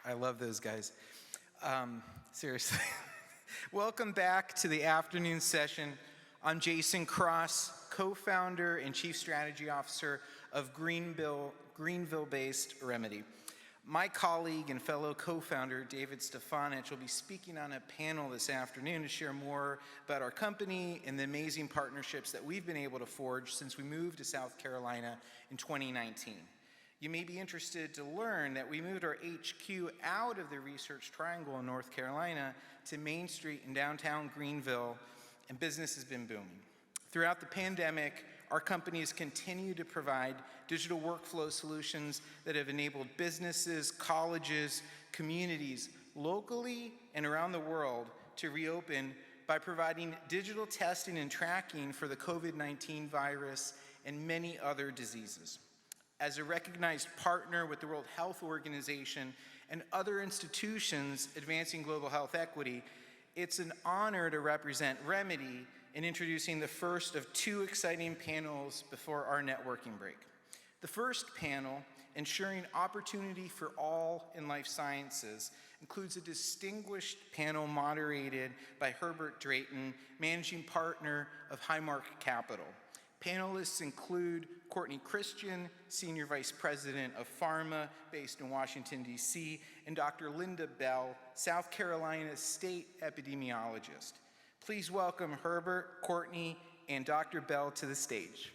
I love those guys. Seriously. Welcome back to the afternoon session. I'm Jason Cross, co-founder and chief strategy officer of Greenville-based Rymedi. My colleague and fellow co-founder, David Stefanich, will be speaking on a panel this afternoon to share more about our company and the amazing partnerships that we've been able to forge since we moved to South Carolina in 2019. You may be interested to learn that we moved our HQ out of the Research Triangle in North Carolina to Main Street in downtown Greenville, and business has been booming. Throughout the pandemic, our company has continued to provide digital workflow solutions that have enabled businesses, colleges, communities, locally and around the world to reopen by providing digital testing and tracking for the COVID-19 virus and many other diseases. As a recognized partner with the World Health Organization and other institutions advancing global health equity, it's an honor to represent Rymedi in introducing the first of two exciting panels before our networking break. The first panel, Ensuring Opportunity for All in Life Sciences, includes a distinguished panel moderated by Herbert Drayton, managing partner of Highmark Capital. Panelists include Courtney Christian, Senior Vice President of PhRMA based in Washington, D.C., and Dr. Linda Bell, South Carolina State Epidemiologist. Please welcome Herbert, Courtney, and Dr. Bell to the stage.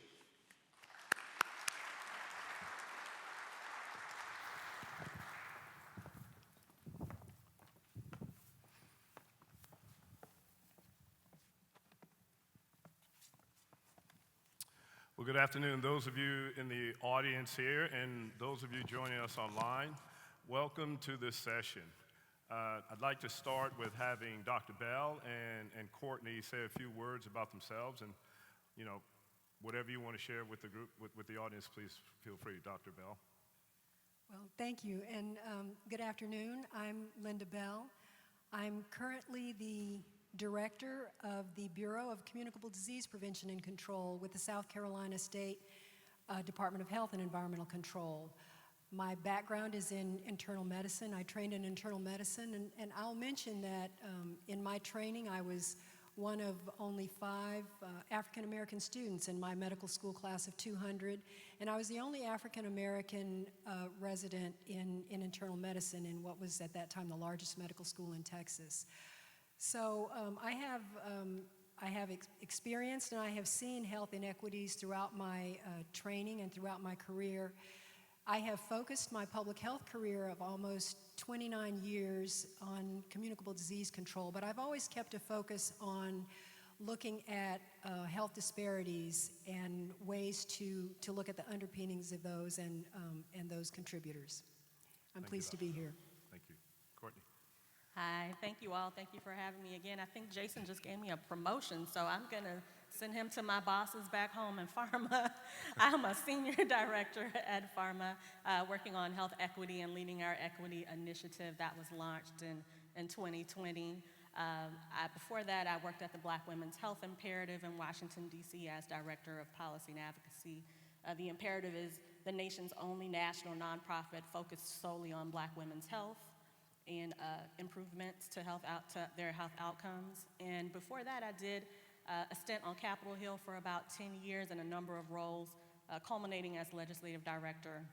Well, good afternoon, those of you in the audience here and those of you joining us online. Welcome to this session. I'd like to start with having Dr. Bell and Courtney say a few words about themselves, and whatever you want to share with the group, with the audience, please feel free. Dr. Bell. Well, thank you, and good afternoon. I'm Linda Bell. I'm currently the Director of the Bureau of Communicable Disease Prevention and Control with the South Carolina State Department of Health and Environmental Control. My background is in internal medicine. I trained in internal medicine, and I'll mention that in my training I was one of only 5 African American students in my medical school class of 200, and I was the only African American resident in internal medicine in what was at that time the largest medical school in Texas. So I have experienced and I have seen health inequities throughout my training and throughout my career. I have focused my public health career of almost 29 years on communicable disease control, but I've always kept a focus on looking at health disparities and ways to look at the underpinnings of those and those contributors. I'm pleased to be here. Thank you. Courtney. Hi, thank you all. Thank you for having me again. I think Jason just gave me a promotion, so I'm going to send him to my bosses back home in PhRMA. I'm a senior director at PhRMA, working on health equity and leading our equity initiative that was launched in 2020. Before that, I worked at the Black Women's Health Imperative in Washington, D.C. as Director of Policy and Advocacy. The Imperative is the nation's only national nonprofit focused solely on Black women's health and improvements to their health outcomes. And before that, I did a stint on Capitol Hill for about 10 years in a number of roles, culminating as legislative director.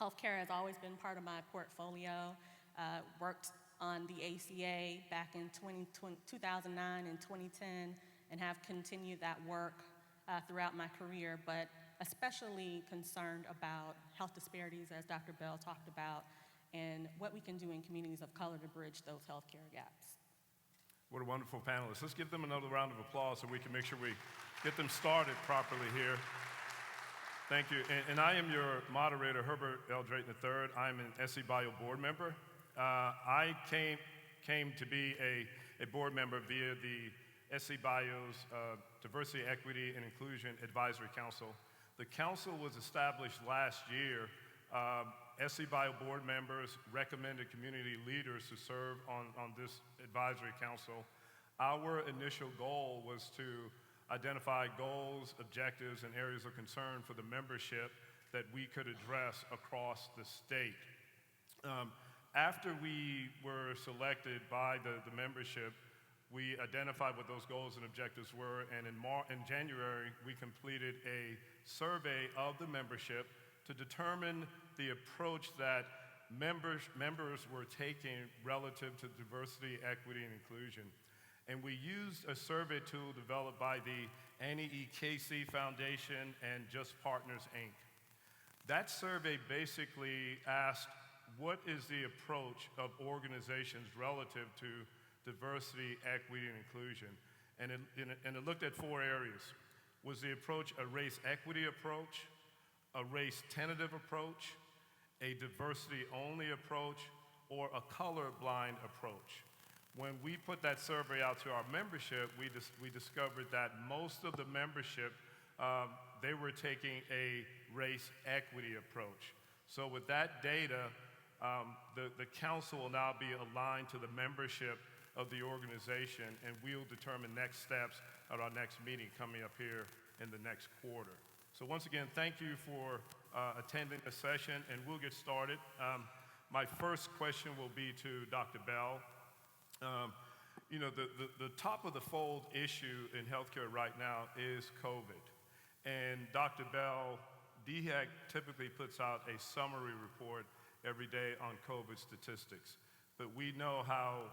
Healthcare has always been part of my portfolio. Worked on the ACA back in 2009 and 2010 and have continued that work throughout my career, but especially concerned about health disparities, as Dr. Bell talked about, and what we can do in communities of color to bridge those healthcare gaps. What a wonderful panelist. Let's give them another round of applause so we can make sure we get them started properly here. Thank you. And I am your moderator, Herbert L Drayton III. I'm an SCBio board member. I came to be a board member via the SCBio's Diversity, Equity, and Inclusion Advisory Council. The council was established last year. SCBio board members recommended community leaders to serve on this advisory council. Our initial goal was to identify goals, objectives, and areas of concern for the membership that we could address across the state. After we were selected by the membership, we identified what those goals and objectives were, and in January, we completed a survey of the membership to determine the approach that members were taking relative to diversity, equity, and inclusion. And we used a survey tool developed by the Annie E. Casey Foundation and Just Partners, Inc. That survey basically asked, what is the approach of organizations relative to diversity, equity, and inclusion? And it looked at 4 areas. Was the approach a race equity approach, a race tentative approach, a diversity-only approach, or a colorblind approach? When we put that survey out to our membership, we discovered that most of the membership, they were taking a race equity approach. So with that data, the council will now be aligned to the membership of the organization, and we'll determine next steps at our next meeting coming up here in the next quarter. So once again, thank you for attending the session, and we'll get started. My first question will be to Dr. Bell. You know, the top of the fold issue in healthcare right now is COVID. And Dr. Bell, DHEC typically puts out a summary report every day on COVID statistics. But we know how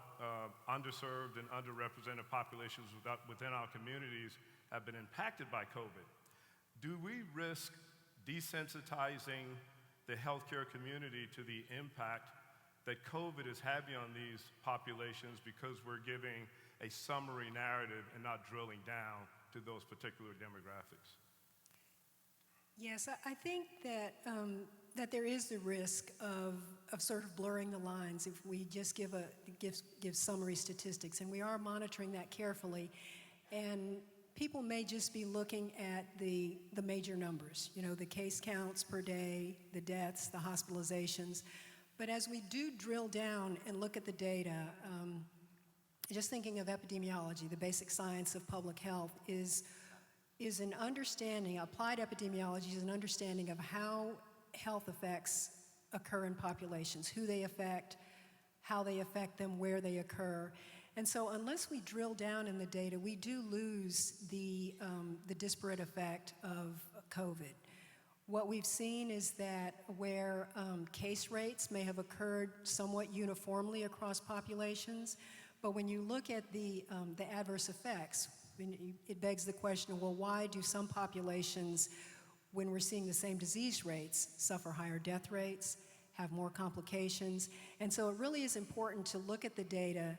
underserved and underrepresented populations within our communities have been impacted by COVID. Do we risk desensitizing the healthcare community to the impact that COVID is having on these populations because we're giving a summary narrative and not drilling down to those particular demographics? Yes, I think that that there is the risk of sort of blurring the lines if we just give summary statistics, and we are monitoring that carefully. And people may just be looking at the major numbers, you know, the case counts per day, the deaths, the hospitalizations. But as we do drill down and look at the data, just thinking of epidemiology, the basic science of public health, is an understanding, applied epidemiology is an understanding of how health effects occur in populations, who they affect, how they affect them, where they occur. And so unless we drill down in the data, we do lose the disparate effect of COVID. What we've seen is that where case rates may have occurred somewhat uniformly across populations, but when you look at the adverse effects, it begs the question, well, why do some populations, when we're seeing the same disease rates, suffer higher death rates, have more complications? And so it really is important to look at the data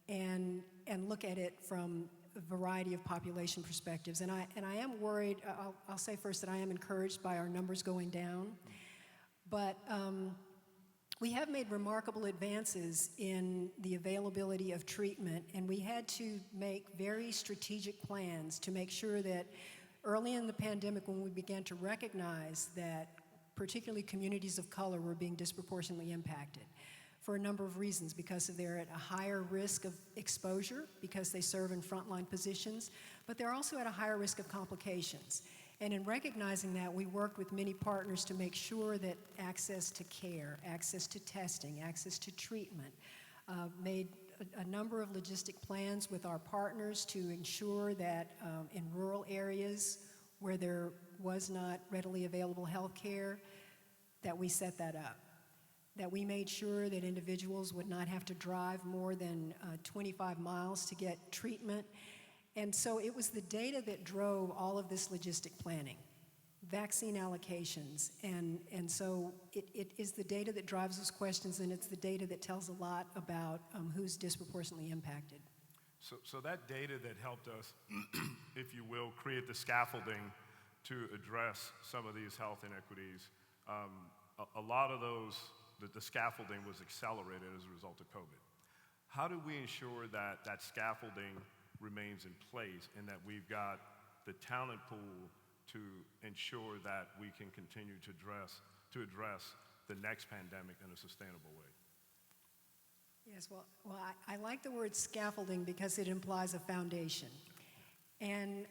and look at it from a variety of population perspectives. And I am worried, I'll say first that I am encouraged by our numbers going down, but we have made remarkable advances in the availability of treatment, and we had to make very strategic plans to make sure that early in the pandemic, when we began to recognize that particularly communities of color were being disproportionately impacted for a number of reasons, because they're at a higher risk of exposure because they serve in frontline positions, but they're also at a higher risk of complications. And in recognizing that, we worked with many partners to make sure that access to care, access to testing, access to treatment, made a number of logistic plans with our partners to ensure that in rural areas where there was not readily available health care, that we set that up. That we made sure that individuals would not have to drive more than 25 miles to get treatment. And so it was the data that drove all of this logistic planning, vaccine allocations, and so it is the data that drives those questions, and it's the data that tells a lot about who's disproportionately impacted. So that data that helped us, if you will, create the scaffolding to address some of these health inequities, a lot of those, the scaffolding was accelerated as a result of COVID. How do we ensure that that scaffolding remains in place and that we've got the talent pool to ensure that we can continue to address the next pandemic in a sustainable way? Yes, well, I like the word scaffolding because it implies a foundation. And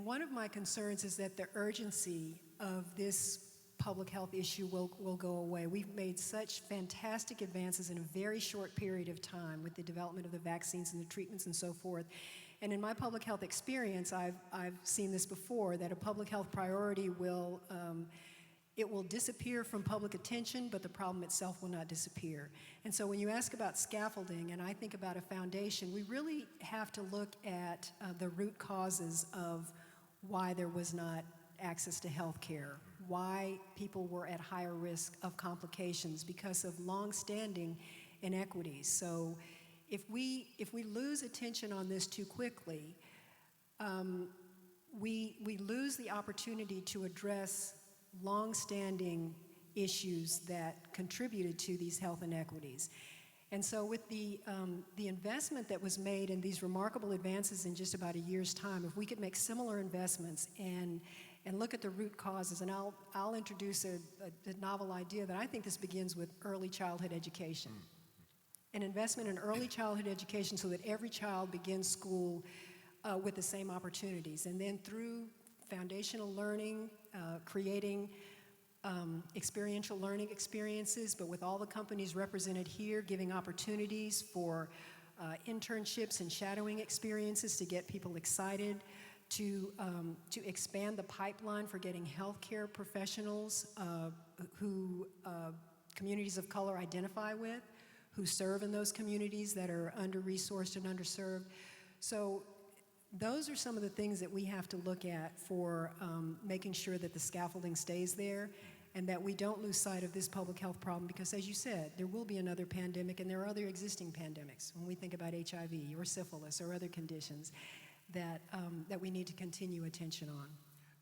one of my concerns is that the urgency of this public health issue will go away. We've made such fantastic advances in a very short period of time with the development of the vaccines and the treatments and so forth. And in my public health experience, I've seen this before, that a public health priority will disappear from public attention, but the problem itself will not disappear. And so when you ask about scaffolding, and I think about a foundation, we really have to look at the root causes of why there was not access to health care, why people were at higher risk of complications because of long-standing inequities. So if we lose attention on this too quickly, we lose the opportunity to address long-standing issues that contributed to these health inequities. And so with the investment that was made in these remarkable advances in just about a year's time, if we could make similar investments and look at the root causes, and I'll introduce a novel idea that I think this begins with early childhood education. An investment in early childhood education so that every child begins school with the same opportunities. And then through foundational learning, creating experiential learning experiences, but with all the companies represented here, giving opportunities for internships and shadowing experiences to get people excited, to expand the pipeline for getting healthcare professionals who communities of color identify with, who serve in those communities that are under-resourced and underserved. So those are some of the things that we have to look at for making sure that the scaffolding stays there and that we don't lose sight of this public health problem, because as you said, there will be another pandemic, and there are other existing pandemics when we think about HIV or syphilis or other conditions that we need to continue attention on.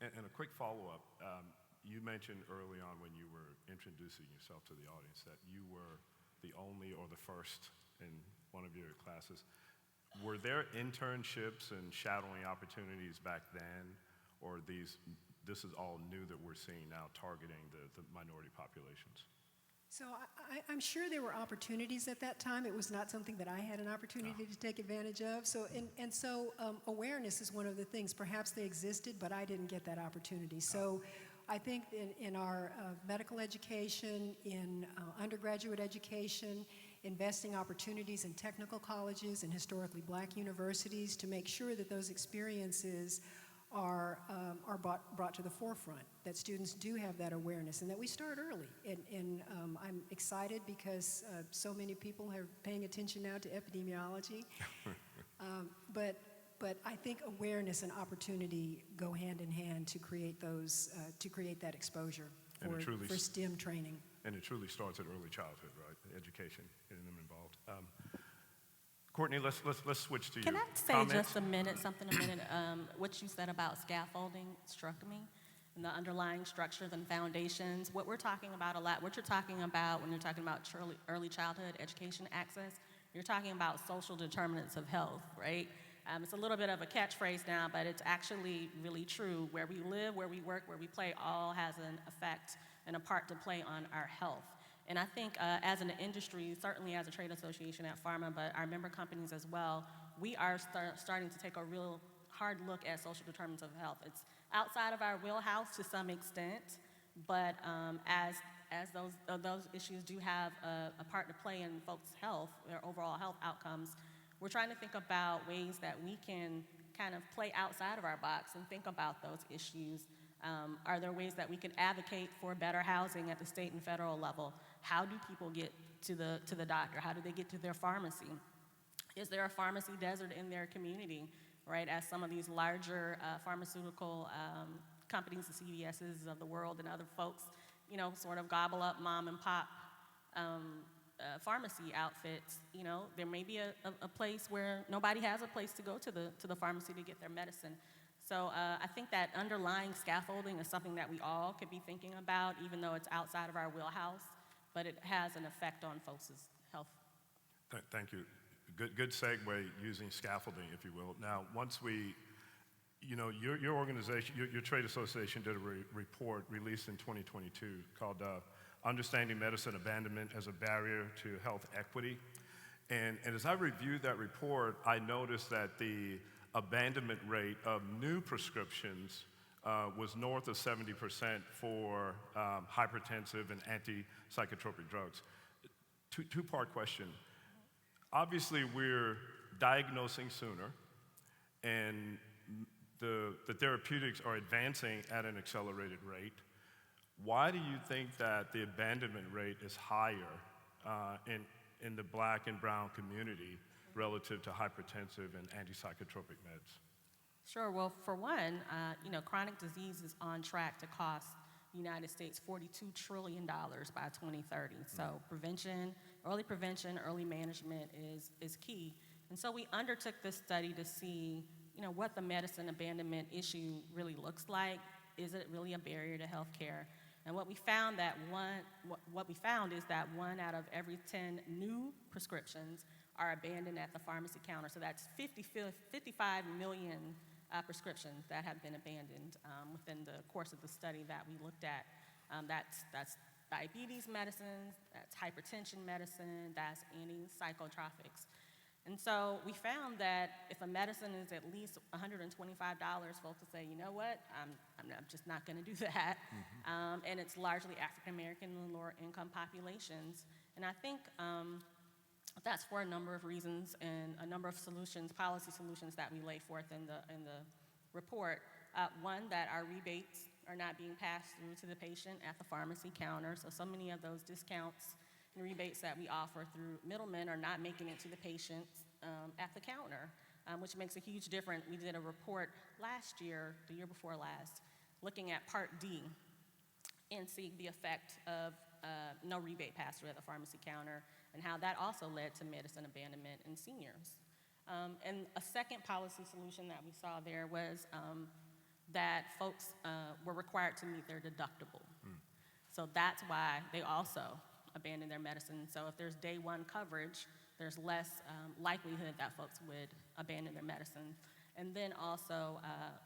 And a quick follow-up. You mentioned early on when you were introducing yourself to the audience that you were the only or the first in one of your classes. Were there internships and shadowing opportunities back then, or this is all new that we're seeing now targeting the minority populations? So I'm sure there were opportunities at that time. It was not something that I had an opportunity to take advantage of. So awareness is one of the things. Perhaps they existed, but I didn't get that opportunity. So I think in our medical education, in undergraduate education, investing opportunities in technical colleges and historically black universities to make sure that those experiences are brought to the forefront, that students do have that awareness and that we start early. And I'm excited because so many people are paying attention now to epidemiology. But I think awareness and opportunity go hand in hand to create that exposure for STEM training. And it truly starts at early childhood, right? Education, getting them involved. Courtney, let's switch to Can your I say comments. just a minute? What you said about scaffolding struck me, and the underlying structures and foundations. What we're talking about a lot, what you're talking about when you're talking about early childhood education access, you're talking about social determinants of health, right? It's a little bit of a catchphrase now, but it's actually really true. Where we live, where we work, where we play, all has an effect and a part to play on our health. And I think as an industry, certainly as a trade association at PhRMA, but our member companies as well, we are starting to take a real hard look at social determinants of health. It's outside of our wheelhouse to some extent, but as those issues do have a part to play in folks' health, their overall health outcomes, we're trying to think about ways that we can kind of play outside of our box and think about those issues. Are there ways that we can advocate for better housing at the state and federal level? How do people get to the doctor? How do they get to their pharmacy? Is there a pharmacy desert in their community, right? As some of these larger pharmaceutical companies, the CVS's of the world and other folks, sort of gobble up mom and pop pharmacy outfits. There may be a place where nobody has a place to go to the pharmacy to get their medicine. So I think that underlying scaffolding is something that we all could be thinking about, even though it's outside of our wheelhouse, but it has an effect on folks' health. Thank you. Good segue using scaffolding, if you will. Now, once we, your organization, your trade association did a report released in 2022 called Understanding Medicine Abandonment as a Barrier to Health Equity. And as I reviewed that report, I noticed that the abandonment rate of new prescriptions was north of 70% for hypertensive and antipsychotropic drugs. Two-part question. Obviously, we're diagnosing sooner, and the therapeutics are advancing at an accelerated rate. Why do you think that the abandonment rate is higher in the Black and brown community relative to hypertensive and antipsychotropic meds? Sure. Well, for one, chronic disease is on track to cost the United States $42 trillion by 2030. So early prevention, early management is key. And so we undertook this study to see, what the medicine abandonment issue really looks like. Is it really a barrier to health care? And what we found is that 1 out of every 10 new prescriptions are abandoned at the pharmacy counter. So that's 55 million prescriptions that have been abandoned within the course of the study that we looked at. That's diabetes medicines, that's hypertension medicine, that's antipsychotropics. And so we found that if a medicine is at least $125, folks will say, you know what, I'm just not going to do that. And it's largely African American and lower income populations. And I think that's for a number of reasons and a number of solutions, policy solutions that we lay forth in the report. One, that our rebates are not being passed through to the patient at the pharmacy counter. So many of those discounts and rebates that we offer through middlemen are not making it to the patients at the counter, which makes a huge difference. We did a report last year, the year before last, looking at Part D and seeing the effect of no rebate pass-through at the pharmacy counter and how that also led to medicine abandonment in seniors. And a second policy solution that we saw there was that folks were required to meet their deductible. So that's why they also abandon their medicine. So if there's day one coverage, there's less likelihood that folks would abandon their medicine. And then also,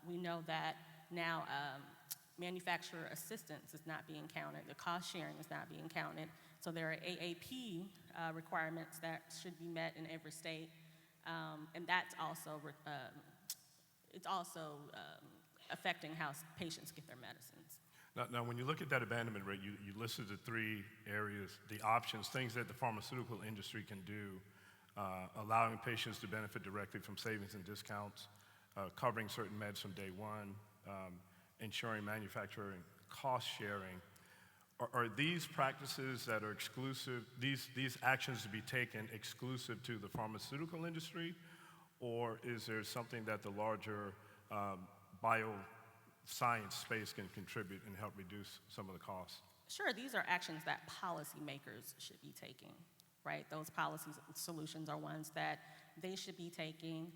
we know that now manufacturer assistance is not being counted. The cost sharing is not being counted. So there are AAP requirements that should be met in every state. And that's also, affecting how patients get their medicines. Now, when you look at that abandonment rate, you listed the 3 areas, the options, things that the pharmaceutical industry can do, allowing patients to benefit directly from savings and discounts, covering certain meds from day one, ensuring manufacturing cost sharing. Are these practices that are exclusive, these actions to be taken exclusive to the pharmaceutical industry, or is there something that the larger bioscience space can contribute and help reduce some of the costs? Sure, these are actions that policymakers should be taking, right? Those policy solutions are ones that they should be taking.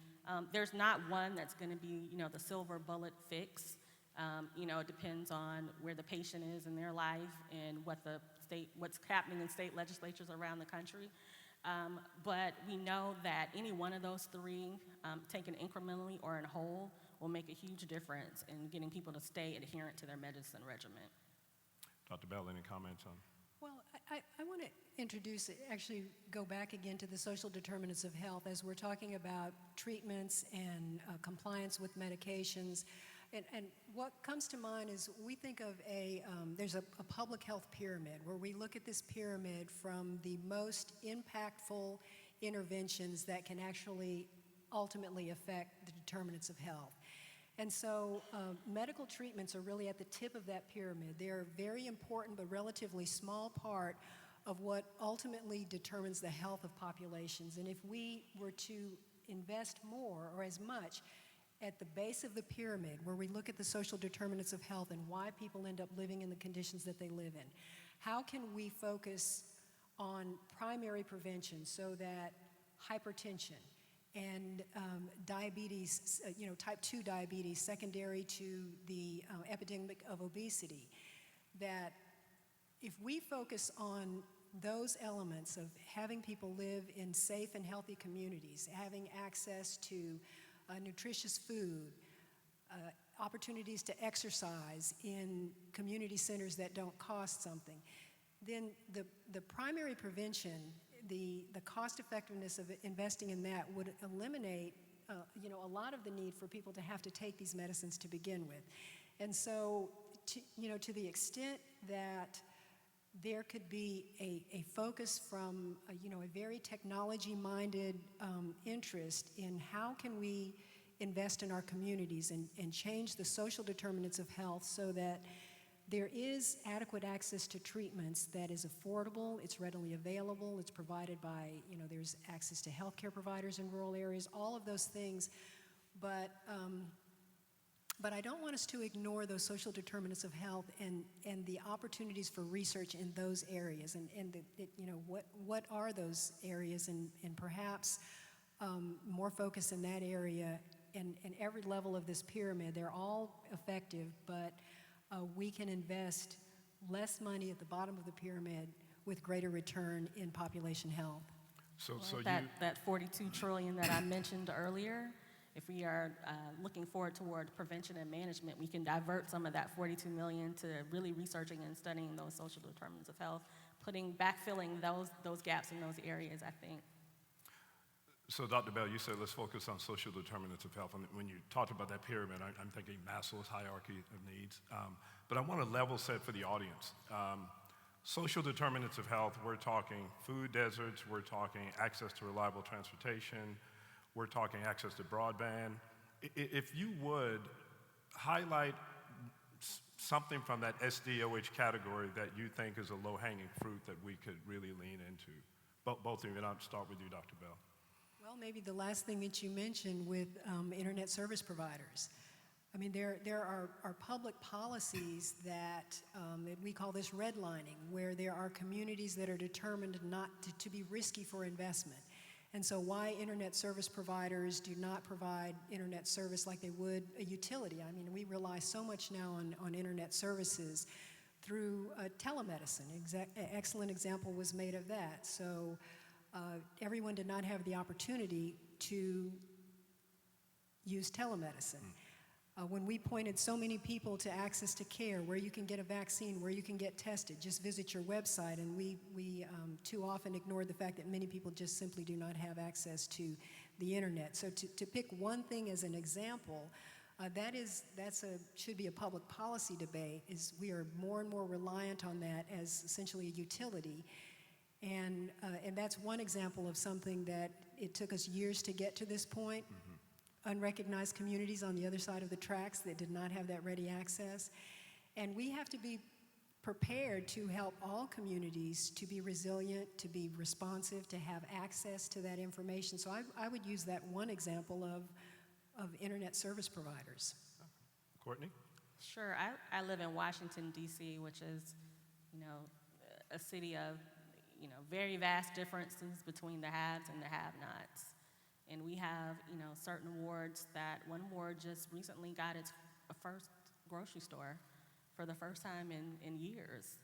There's not one that's going to be, the silver bullet fix. It depends on where the patient is in their life and what's happening in state legislatures around the country. But we know that any one of those 3, taken incrementally or in whole, will make a huge difference in getting people to stay adherent to their medicine regimen. Dr. Bell, any comments on? Well, I want to actually go back again to the social determinants of health as we're talking about treatments and compliance with medications. And what comes to mind is we think of there's a public health pyramid where we look at this pyramid from the most impactful interventions that can actually ultimately affect the determinants of health. And so medical treatments are really at the tip of that pyramid. They're a very important but relatively small part of what ultimately determines the health of populations. And if we were to invest more or as much at the base of the pyramid, where we look at the social determinants of health and why people end up living in the conditions that they live in, how can we focus on primary prevention so that hypertension and diabetes, type 2 diabetes, secondary to the epidemic of obesity, that if we focus on those elements of having people live in safe and healthy communities, having access to nutritious food, opportunities to exercise in community centers that don't cost something, then the primary prevention, the cost effectiveness of investing in that would eliminate a lot of the need for people to have to take these medicines to begin with. And so, to the extent that there could be a focus from, a very technology-minded interest in how can we invest in our communities and change the social determinants of health so that there is adequate access to treatments that is affordable, it's readily available, it's provided by, there's access to healthcare providers in rural areas, all of those things. But I don't want us to ignore those social determinants of health and the opportunities for research in those areas, and what are those areas, and perhaps more focus in that area and every level of this pyramid. They're all effective, but we can invest less money at the bottom of the pyramid with greater return in population health. So That 42 trillion that I mentioned earlier, if we are looking forward toward prevention and management, we can divert some of that 42 million to really researching and studying those social determinants of health, backfilling those gaps in those areas, I think. So Dr. Bell, you said let's focus on social determinants of health. And when you talked about that pyramid, I'm thinking Maslow's hierarchy of needs. But I want to level set for the audience. Social determinants of health, we're talking food deserts, we're talking access to reliable transportation, we're talking access to broadband. If you would highlight something from that SDOH category that you think is a low-hanging fruit that we could really lean into. Both of you, and I'll start with you, Dr. Bell. Well, maybe the last thing that you mentioned with internet service providers. I mean, there are public policies that we call this redlining, where there are communities that are determined not to be risky for investment. And so why internet service providers do not provide internet service like they would a utility. I mean, we rely so much now on internet services through telemedicine. Excellent example was made of that. So everyone did not have the opportunity to use telemedicine. When we pointed so many people to access to care, where you can get a vaccine, where you can get tested, just visit your website, and we too often ignored the fact that many people just simply do not have access to the internet. So to pick one thing as an example, should be a public policy debate, is we are more and more reliant on that as essentially a utility. And that's one example of something that it took us years to get to this point. Unrecognized communities on the other side of the tracks that did not have that ready access. And we have to be prepared to help all communities to be resilient, to be responsive, to have access to that information. So I would use that one example of internet service providers. Courtney? Sure. I live in Washington, D.C., which is, a city of, very vast differences between the haves and the have-nots. And we have, certain wards that one ward just recently got its first grocery store for the first time in years.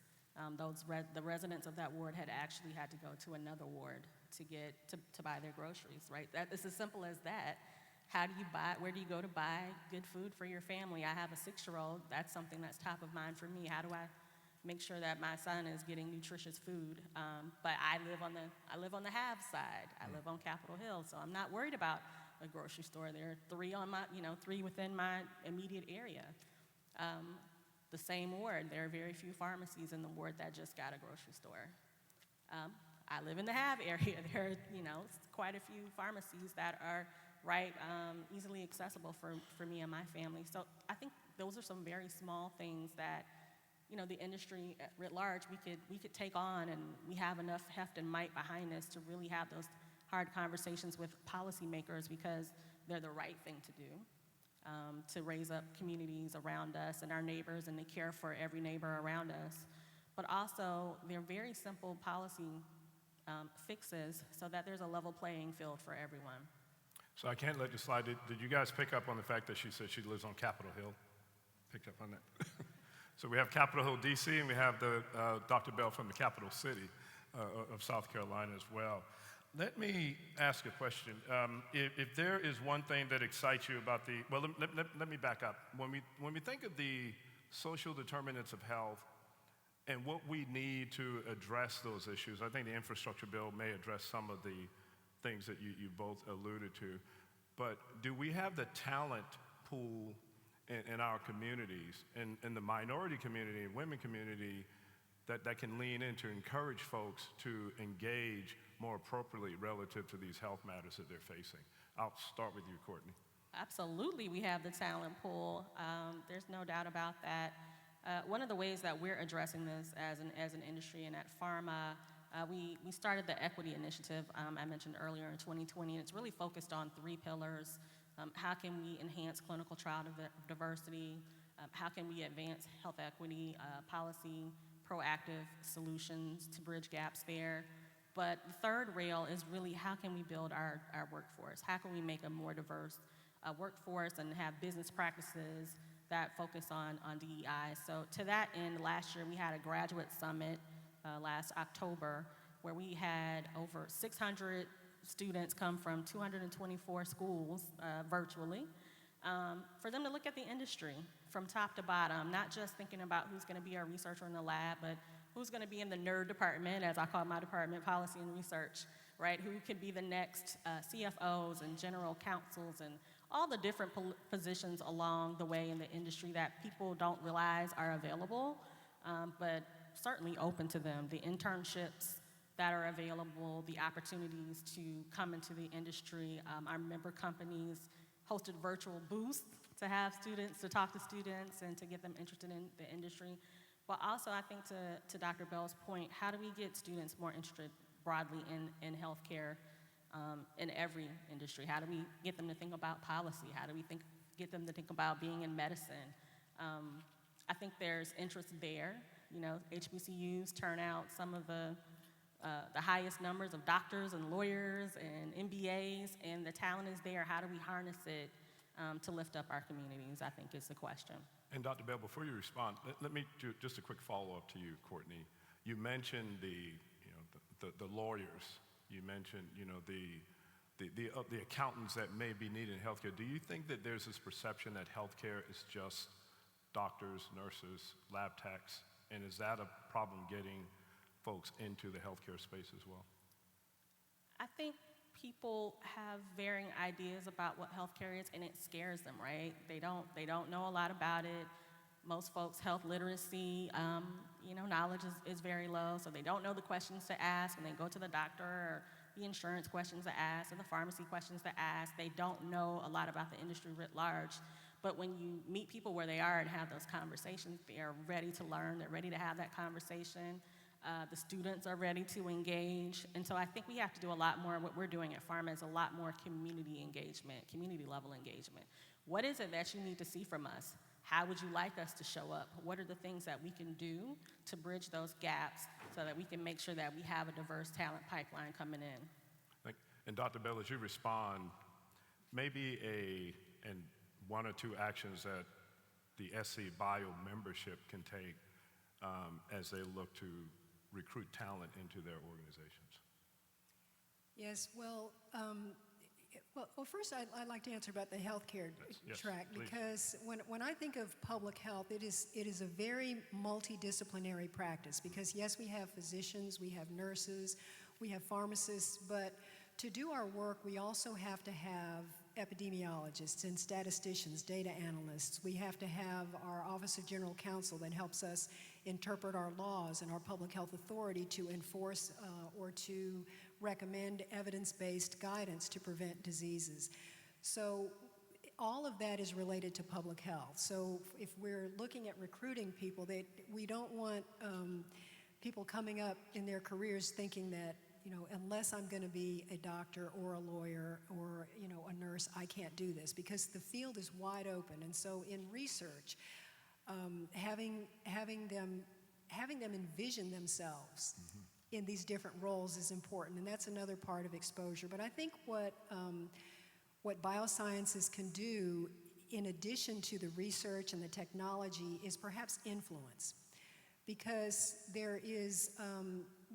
The residents of that ward had actually had to go to another ward to buy their groceries, right? It's as simple as that. Where do you go to buy good food for your family? I have a 6-year-old. That's something that's top of mind for me. How do I make sure that my son is getting nutritious food? But I live on the have side. I live on Capitol Hill, so I'm not worried about a grocery store. There are 3 within my immediate area. The same ward, there are very few pharmacies in the ward that just got a grocery store. I live in the have area. There are, quite a few pharmacies that are easily accessible for me and my family. So I think those are some very small things that the industry writ large, we could take on, and we have enough heft and might behind us to really have those hard conversations with policymakers, because they're the right thing to do, to raise up communities around us and our neighbors and to care for every neighbor around us. But also, they're very simple policy fixes so that there's a level playing field for everyone. So I can't let you slide. Did you guys pick up on the fact that she said she lives on Capitol Hill? Picked up on that? So we have Capitol Hill, D.C., and we have Dr. Bell from the capital city of South Carolina as well. Let me ask a question. If there is one thing that excites you about let me back up. When we think of the social determinants of health and what we need to address those issues, I think the infrastructure bill may address some of the things that you both alluded to. But do we have the talent pool in our communities, in the minority community and women community, that can lean in to encourage folks to engage more appropriately relative to these health matters that they're facing? I'll start with you, Courtney. Absolutely, we have the talent pool. There's no doubt about that. One of the ways that we're addressing this as an industry and at PhRMA, we started the Equity Initiative I mentioned earlier in 2020, and it's really focused on 3 pillars. How can we enhance clinical trial diversity? How can we advance health equity policy, proactive solutions to bridge gaps there? But the third rail is really how can we build our workforce? How can we make a more diverse workforce and have business practices that focus on DEI? So to that end, last year we had a graduate summit last October where we had over 600 students come from 224 schools virtually for them to look at the industry from top to bottom, not just thinking about who's going to be our researcher in the lab, but who's going to be in the nerd department, as I call my department, policy and research, right? Who could be the next CFOs and general counsels and all the different positions along the way in the industry that people don't realize are available, but certainly open to them. The internships that are available, the opportunities to come into the industry. Our member companies hosted virtual booths to have students, to talk to students and to get them interested in the industry. But also, I think to Dr. Bell's point, how do we get students more interested broadly in healthcare in every industry? How do we get them to think about policy? How do we get them to think about being in medicine? I think there's interest there. You know, HBCUs turn out some of the highest numbers of doctors and lawyers and MBAs, and the talent is there. How do we harness it to lift up our communities, I think is the question. And Dr. Bell, before you respond, let me do just a quick follow-up to you, Courtney. You mentioned the lawyers. You mentioned, the accountants that may be needed in healthcare. Do you think that there's this perception that healthcare is just doctors, nurses, lab techs? And is that a problem getting folks into the healthcare space as well? I think people have varying ideas about what healthcare is, and it scares them, right? They don't know a lot about it. Most folks' health literacy, knowledge is very low, so they don't know the questions to ask when they go to the doctor, or the insurance questions to ask, or the pharmacy questions to ask. They don't know a lot about the industry writ large. But when you meet people where they are and have those conversations, they are ready to learn, they're ready to have that conversation. The students are ready to engage. And so I think we have to do a lot more. What we're doing at PhRMA is a lot more community engagement, community level engagement. What is it that you need to see from us? How would you like us to show up? What are the things that we can do to bridge those gaps so that we can make sure that we have a diverse talent pipeline coming in? And Dr. Bell, as you respond, maybe one or two actions that the SC Bio membership can take as they look to recruit talent into their organizations. Yes, well, first I'd like to answer about the healthcare track, please. Because when I think of public health, it is a very multidisciplinary practice, because yes, we have physicians, we have nurses, we have pharmacists, but to do our work, we also have to have epidemiologists and statisticians, data analysts. We have to have our Office of General Counsel that helps us interpret our laws, and our public health authority to enforce or to recommend evidence-based guidance to prevent diseases. So all of that is related to public health. So if we're looking at recruiting people, we don't want people coming up in their careers thinking that, unless I'm going to be a doctor or a lawyer or, a nurse, I can't do this, because the field is wide open. And so in research, having them envision themselves in these different roles is important, and that's another part of exposure. But I think what biosciences can do, in addition to the research and the technology, is perhaps influence, because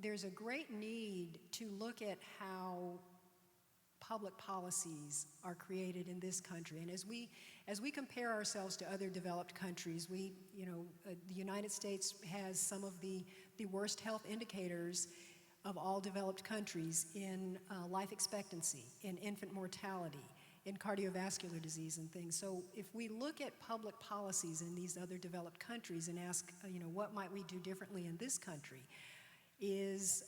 there's a great need to look at how public policies are created in this country. And as we compare ourselves to other developed countries, the United States has some of the worst health indicators of all developed countries in life expectancy, in infant mortality, in cardiovascular disease and things. So if we look at public policies in these other developed countries and ask, what might we do differently in this country? Is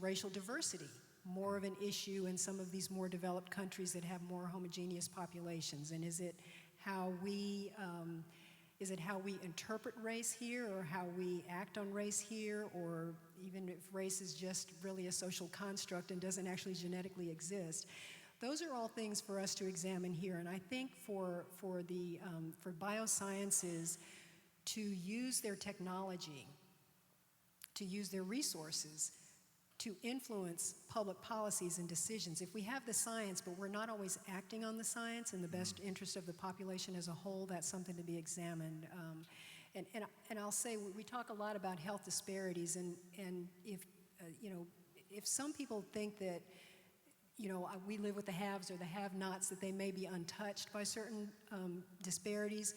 racial diversity more of an issue in some of these more developed countries that have more homogeneous populations? And is it how we interpret race here, or how we act on race here, or even if race is just really a social construct and doesn't actually genetically exist? Those are all things for us to examine here. And I think for biosciences to use their technology, to use their resources, to influence public policies and decisions. If we have the science, but we're not always acting on the science in the best interest of the population as a whole, that's something to be examined. And I'll say, we talk a lot about health disparities, and if some people think that, we live with the haves or the have-nots, that they may be untouched by certain disparities,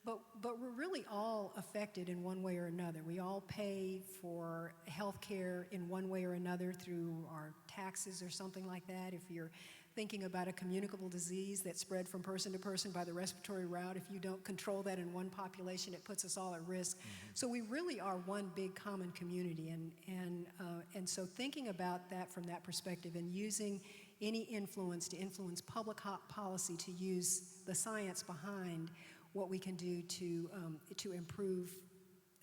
but we're really all affected in one way or another. We all pay for health care in one way or another through our taxes or something like that. If you're thinking about a communicable disease that's spread from person to person by the respiratory route, if you don't control that in one population, it puts us all at risk. So we really are one big common community, and so thinking about that from that perspective and using any influence to influence public policy, to use the science behind what we can do to improve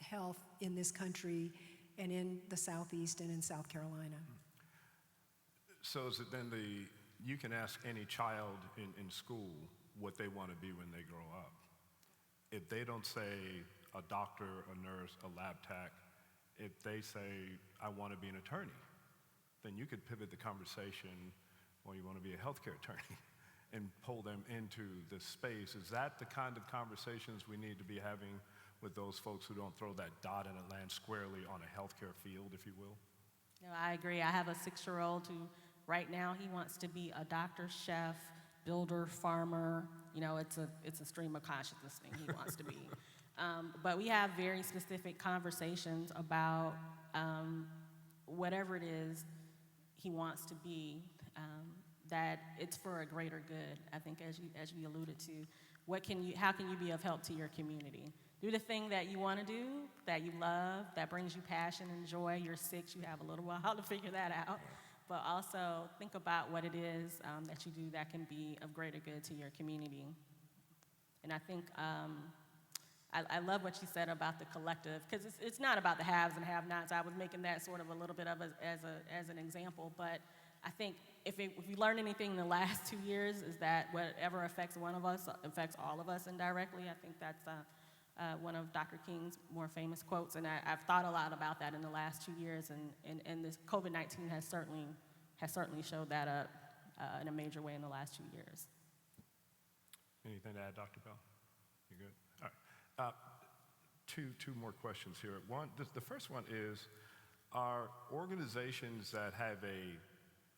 health in this country and in the Southeast and in South Carolina. So is it then you can ask any child in school what they want to be when they grow up. If they don't say a doctor, a nurse, a lab tech, if they say, I want to be an attorney, then you could pivot the conversation, well, you want to be a healthcare attorney, and pull them into this space. Is that the kind of conversations we need to be having with those folks who don't throw that dot and it lands squarely on a healthcare field, if you will? No, I agree. I have a 6-year-old who, right now, he wants to be a doctor, chef, builder, farmer. It's a stream of consciousness thing he wants to be. But we have very specific conversations about whatever it is he wants to be, that it's for a greater good. I think, as you alluded to, how can you be of help to your community? Do the thing that you want to do, that you love, that brings you passion and joy. You're 6, you have a little while to figure that out. But also think about what it is that you do that can be of greater good to your community. And I think I love what you said about the collective, because it's not about the haves and have-nots. I was making that sort of a little bit of as an example, but I think if you learn anything in the last 2 years, is that whatever affects one of us affects all of us indirectly. I think that's one of Dr. King's more famous quotes, and I've thought a lot about that in the last 2 years, and this COVID-19 has certainly showed that up in a major way in the last 2 years. Anything to add, Dr. Bell? You good? All right. Two more questions here. The first one is, are organizations that have a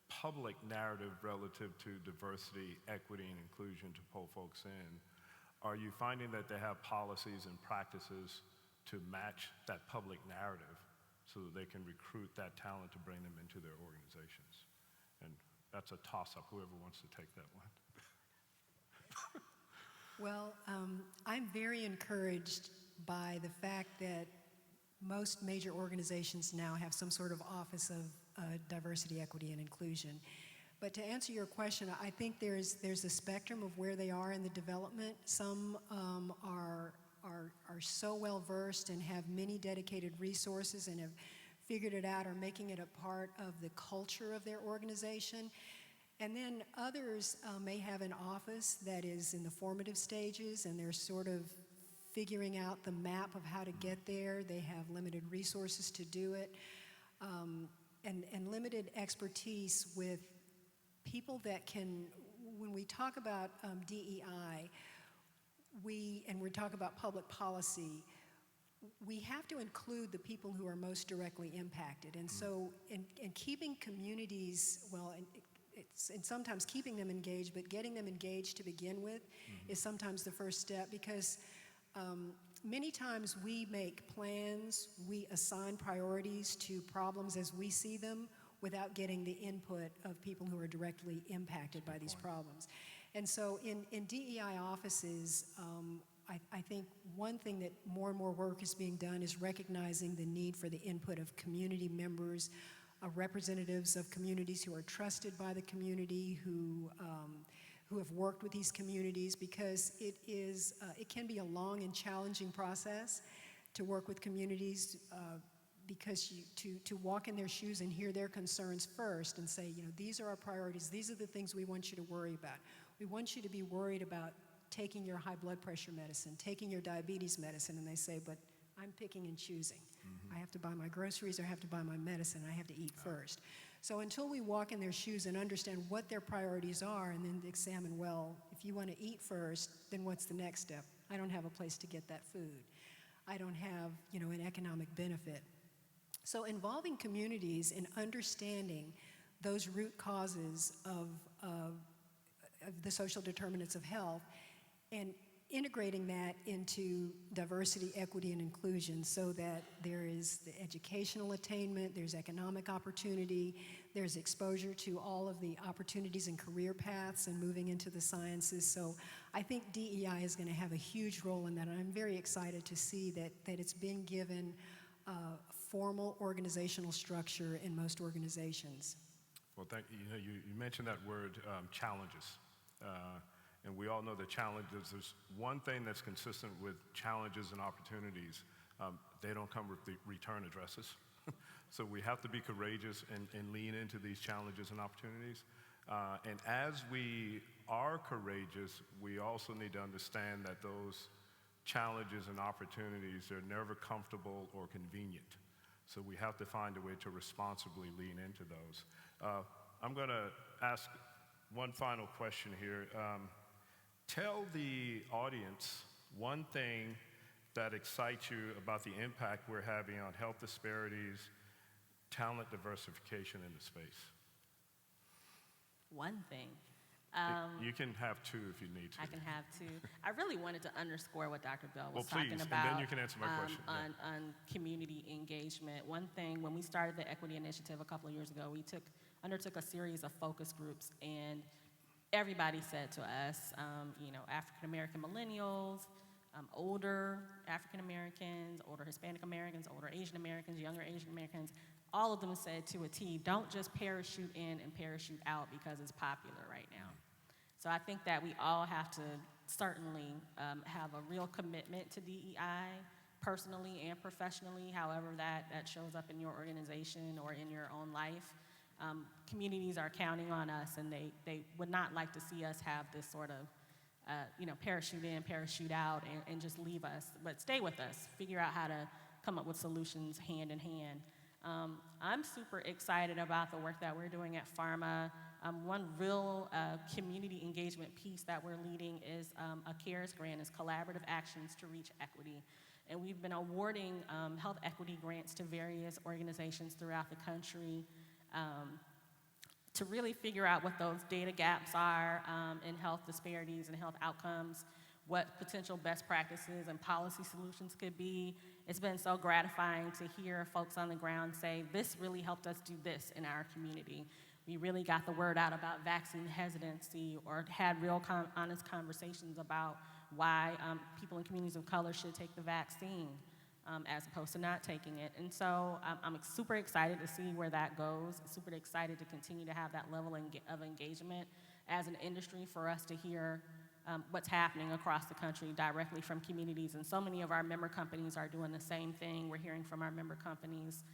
public narrative relative to diversity, equity, and inclusion to pull folks in, are you finding that they have policies and practices to match that public narrative so that they can recruit that talent to bring them into their organizations? And that's a toss-up, whoever wants to take that one. Well, I'm very encouraged by the fact that most major organizations now have some sort of office of diversity, equity, and inclusion. But to answer your question, I think there's a spectrum of where they are in the development. Some are so well versed and have many dedicated resources and have figured it out or making it a part of the culture of their organization. And then others may have an office that is in the formative stages, and they're sort of figuring out the map of how to get there. They have limited resources to do it, and limited expertise with people that can, when we talk about DEI, and we talk about public policy, we have to include the people who are most directly impacted. And so in keeping communities, and sometimes keeping them engaged, but getting them engaged to begin with is sometimes the first step, because many times we make plans, we assign priorities to problems as we see them without getting the input of people who are directly impacted by these problems. And so in DEI offices, I think one thing that more and more work is being done is recognizing the need for the input of community members, representatives of communities who are trusted by the community, who have worked with these communities, because it can be a long and challenging process to work with communities, because to walk in their shoes and hear their concerns first and say, these are our priorities, these are the things we want you to worry about. We want you to be worried about taking your high blood pressure medicine, taking your diabetes medicine, and they say, but I'm picking and choosing. I have to buy my groceries, or I have to buy my medicine, I have to eat first. So until we walk in their shoes and understand what their priorities are, and then examine, well, if you want to eat first, then what's the next step? I don't have a place to get that food. I don't have, an economic benefit. So involving communities in understanding those root causes of the social determinants of health, and integrating that into diversity, equity, and inclusion, so that there is the educational attainment, there's economic opportunity, there's exposure to all of the opportunities and career paths and moving into the sciences. So I think DEI is going to have a huge role in that, and I'm very excited to see that it's being given formal organizational structure in most organizations. Well, thank you. You mentioned that word, challenges. And we all know the challenges. There's one thing that's consistent with challenges and opportunities. They don't come with the return addresses. So we have to be courageous and lean into these challenges and opportunities. And as we are courageous, we also need to understand that those challenges and opportunities are never comfortable or convenient. So we have to find a way to responsibly lean into those. I'm going to ask one final question here. Tell the audience one thing that excites you about the impact we're having on health disparities, talent diversification in the space. One thing. You can have two if you need to. I can have two. I really wanted to underscore what Dr. Bell was Well, please, talking about. and then you can answer my question. On community engagement. One thing, when we started the Equity Initiative a couple of years ago, we undertook a series of focus groups, and everybody said to us, African American millennials, older African Americans, older Hispanic Americans, older Asian Americans, younger Asian Americans, all of them said to a T, don't just parachute in and parachute out because it's popular right now. So I think that we all have to certainly have a real commitment to DEI, personally and professionally, however that shows up in your organization or in your own life. Communities are counting on us, and they would not like to see us have this sort of, parachute in, parachute out, and just leave us, but stay with us, figure out how to come up with solutions hand in hand. I'm super excited about the work that we're doing at PhRMA. One real community engagement piece that we're leading is a CARES grant, is Collaborative Actions to Reach Equity. And we've been awarding health equity grants to various organizations throughout the country to really figure out what those data gaps are in health disparities and health outcomes, what potential best practices and policy solutions could be. It's been so gratifying to hear folks on the ground say, this really helped us do this in our community. We really got the word out about vaccine hesitancy, or had real honest conversations about why people in communities of color should take the vaccine as opposed to not taking it. And so I'm super excited to see where that goes. Super excited to continue to have that level of engagement as an industry, for us to hear what's happening across the country directly from communities. And so many of our member companies are doing the same thing. We're hearing from our member companies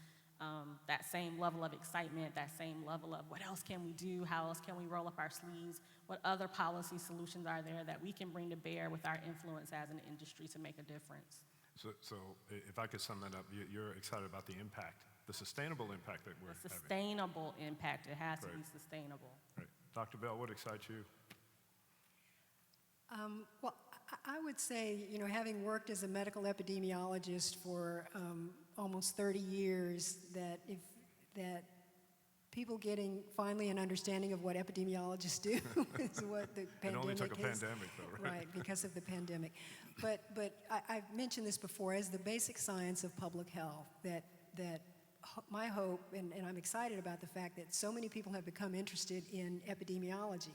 that same level of excitement, that same level of what else can we do, how else can we roll up our sleeves, what other policy solutions are there that we can bring to bear with our influence as an industry to make a difference. So if I could sum that up, you're excited about the impact, the sustainable impact that we're having. Sustainable impact, it has to be sustainable. Right. Dr. Bell, what excites you? Well, I would say, having worked as a medical epidemiologist for almost 30 years, that people getting finally an understanding of what epidemiologists do is what the pandemic is. It only took a pandemic, though, right? Right, because of the pandemic. But I've mentioned this before, as the basic science of public health, that my hope, and I'm excited about the fact that so many people have become interested in epidemiology,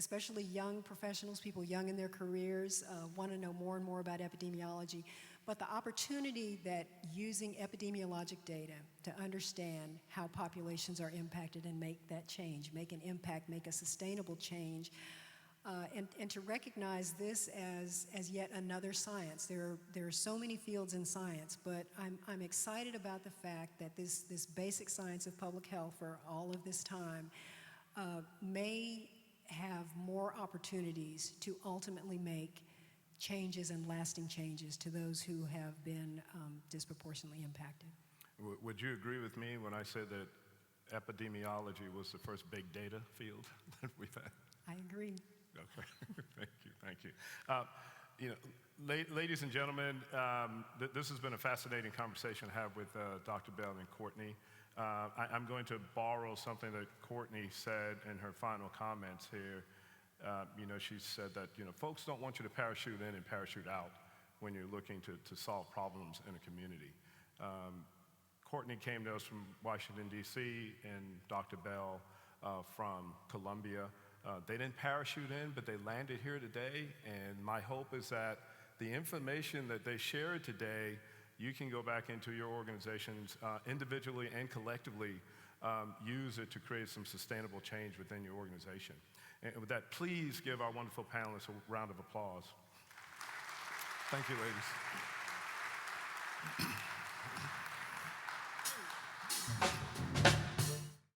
especially young professionals, people young in their careers, want to know more and more about epidemiology. But the opportunity that using epidemiologic data to understand how populations are impacted and make that change, make an impact, make a sustainable change, and to recognize this as yet another science. There are so many fields in science, but I'm excited about the fact that this basic science of public health for all of this time may have more opportunities to ultimately make changes and lasting changes to those who have been disproportionately impacted. Would you agree with me when I said that epidemiology was the first big data field that we've had? I agree. Okay, thank you. You know, ladies and gentlemen, this has been a fascinating conversation to have with Dr. Bell and Courtney. I'm going to borrow something that Courtney said in her final comments here. You know, she said that, you know, folks don't want you to parachute in and parachute out when you're looking to solve problems in a community. Courtney came to us from Washington, D.C., and Dr. Bell from Columbia. They didn't parachute in, but they landed here today, and my hope is that the information that they shared today, you can go back into your organizations individually and collectively, use it to create some sustainable change within your organization. And with that, please give our wonderful panelists a round of applause. Thank you, ladies.